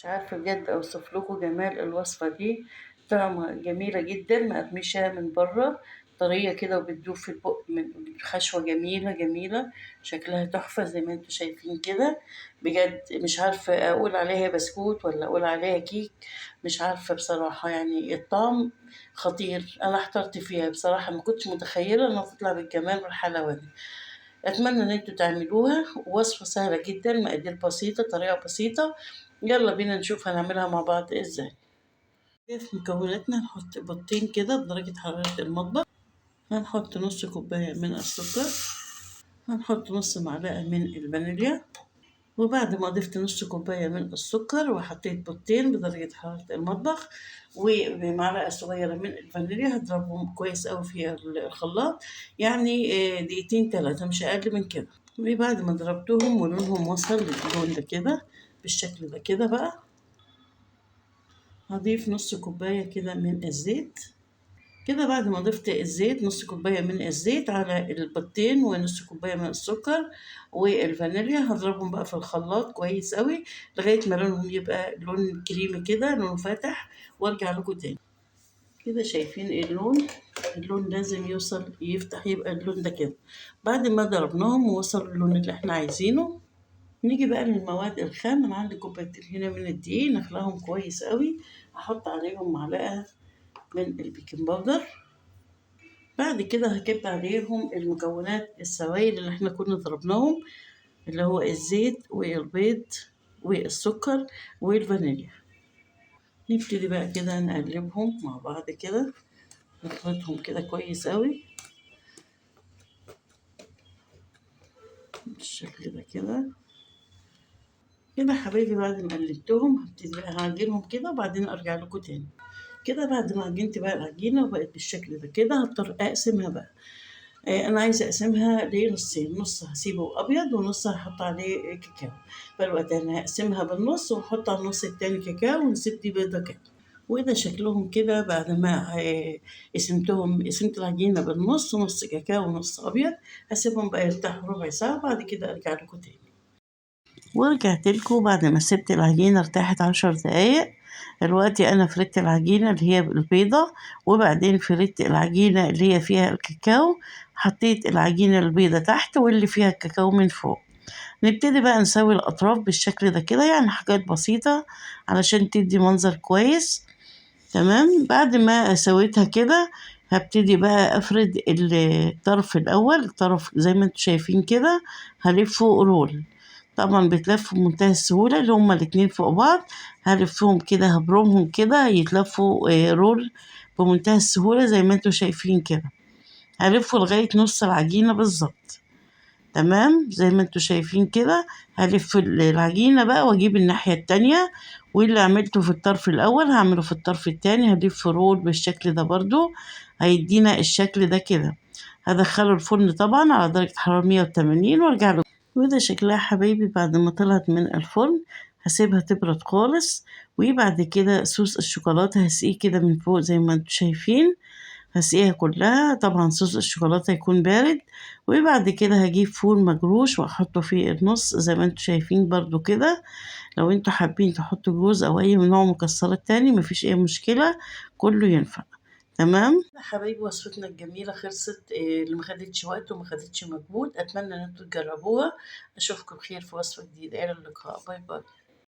مش عارفة بجد أوصف لكم جمال الوصفة دي. طعمها جميلة جدا، مقرمشة من بره، طرية كده وبتدوب في البق من خشوة جميلة جميلة. شكلها تحفة زي ما انتوا شايفين كده. بجد مش عارفة أقول عليها بسكوت ولا أقول عليها كيك. مش عارفة بصراحة، يعني الطعم خطير. أنا احترت فيها بصراحة، ما كنتش متخيلة إنها تطلع بالجمال والحلاوة دي. أتمنى إن انتوا تعملوها. وصفة سهلة جدا، مقادير بسيطة، طريقة بسيطة. يلا بينا نشوف هنعملها مع بعض ازاي. في مكوناتنا هنحط بيضتين كده بدرجة حرارة المطبخ. هنحط نص كوباية من السكر. هنحط نص معلقة من الفانيليا. وبعد ما ضفت نص كوباية من السكر وحطيت بيضتين بدرجة حرارة المطبخ ومعلقة صغيرة من الفانيليا، هضربهم كويس أوي في الخلاط. يعني دقيقتين 3، مش أقل من كده. وبعد ما ضربتهم ولونهم وصل للون ده كده، بالشكل ده كده بقى، هضيف نص كوباية كده من الزيت. كده بعد ما ضفت الزيت، نص كوباية من الزيت على البيضتين ونص كوباية من السكر والفانيليا، هضربهم بقى في الخلاط كويس قوي لغاية ما لونهم يبقى لون كريمي كده، لونه فاتح، وارجع لكم تاني. كده شايفين اللون لازم يوصل يفتح، يبقى اللون ده كده. بعد ما ضربناهم ووصل اللون اللي احنا عايزينه، نيجي بقى للمواد الخام. انا عندي كوبايتين هنا من الدقيق، نخلاهم كويس قوي. احط عليهم معلقة من البيكنج باودر. بعد كده هكب عليهم المكونات السوائل اللي احنا كنا ضربناهم، اللي هو الزيت والبيض والسكر والفانيليا. نبتدي بقى كده نقلبهم مع بعض كده، نخلطهم كده كويس قوي بالشكل ده كده. كده حبايبي بعد ما قلبتهم هبتدي بقى هعجنهم كده وبعدين ارجع لكم تاني. كده بعد ما عجنت بقى العجينة وبقت بالشكل ده كده، هضطر اقسمها بقى. انا عايزه اقسمها لنصين، نص هسيبه ابيض ونص هحط عليه كاكاو. فالوقت انا هقسمها بالنص واحط على النص التاني كاكاو ونسيب دي بيضه كده. وده شكلهم كده بعد ما قسمت العجينه بالنص، نص كاكاو ونص ابيض. هسيبهم بقى يرتاحوا ربع ساعه، بعد كده ارجع لكم تاني. ورجعت لكم بعد ما سبت العجينة ارتاحت 10 دقايق. دلوقتي أنا فردت العجينة اللي هي البيضة، وبعدين فردت العجينة اللي هي فيها الكاكاو. حطيت العجينة البيضة تحت واللي فيها الكاكاو من فوق. نبتدي بقى نسوي الأطراف بالشكل ده كده، يعني حاجات بسيطة علشان تدي منظر كويس. تمام. بعد ما سويتها كده هبتدي بقى أفرد الطرف الأول، الطرف زي ما انتوا شايفين كده، هلفه رول. طبعا بيتلف بمنتهى السهولة، اللي هما الاتنين فوق بعض. هلفهم كده، هبرمهم كده يتلفوا رول بمنتهى السهولة زي ما انتوا شايفين كده. هلفه لغاية نص العجينة بالظبط. تمام زي ما انتوا شايفين كده. هلف العجينة بقى واجيب الناحية التانية، واللي عملته في الطرف الأول هعمله في الطرف التاني. هلف رول بالشكل ده برضو، هيدينا الشكل ده كده. هدخله الفرن طبعا على درجة حرارة 180 وارجع له. وده شكلها حبايبي بعد ما طلعت من الفرن. هسيبها تبرد خالص، وبعد كده صوص الشوكولاتة هسقيه كده من فوق زي ما انتوا شايفين. هسقيها كلها، طبعا صوص الشوكولاتة يكون بارد. وبعد كده هجيب فول مجروش واحطه في النص زي ما انتوا شايفين برضو كده. لو انتوا حابين تحطوا جوز او اي نوع مكسرات تاني مفيش اي مشكلة، كله ينفع. تمام يا حبايبي، وصفتنا الجميلة خلصت. اللي ما خدتش وقت وما خدتش مجهود. اتمنى ان انتوا تجربوها. اشوفكم بخير في وصفة جديدة. الى اللقاء، باي باي.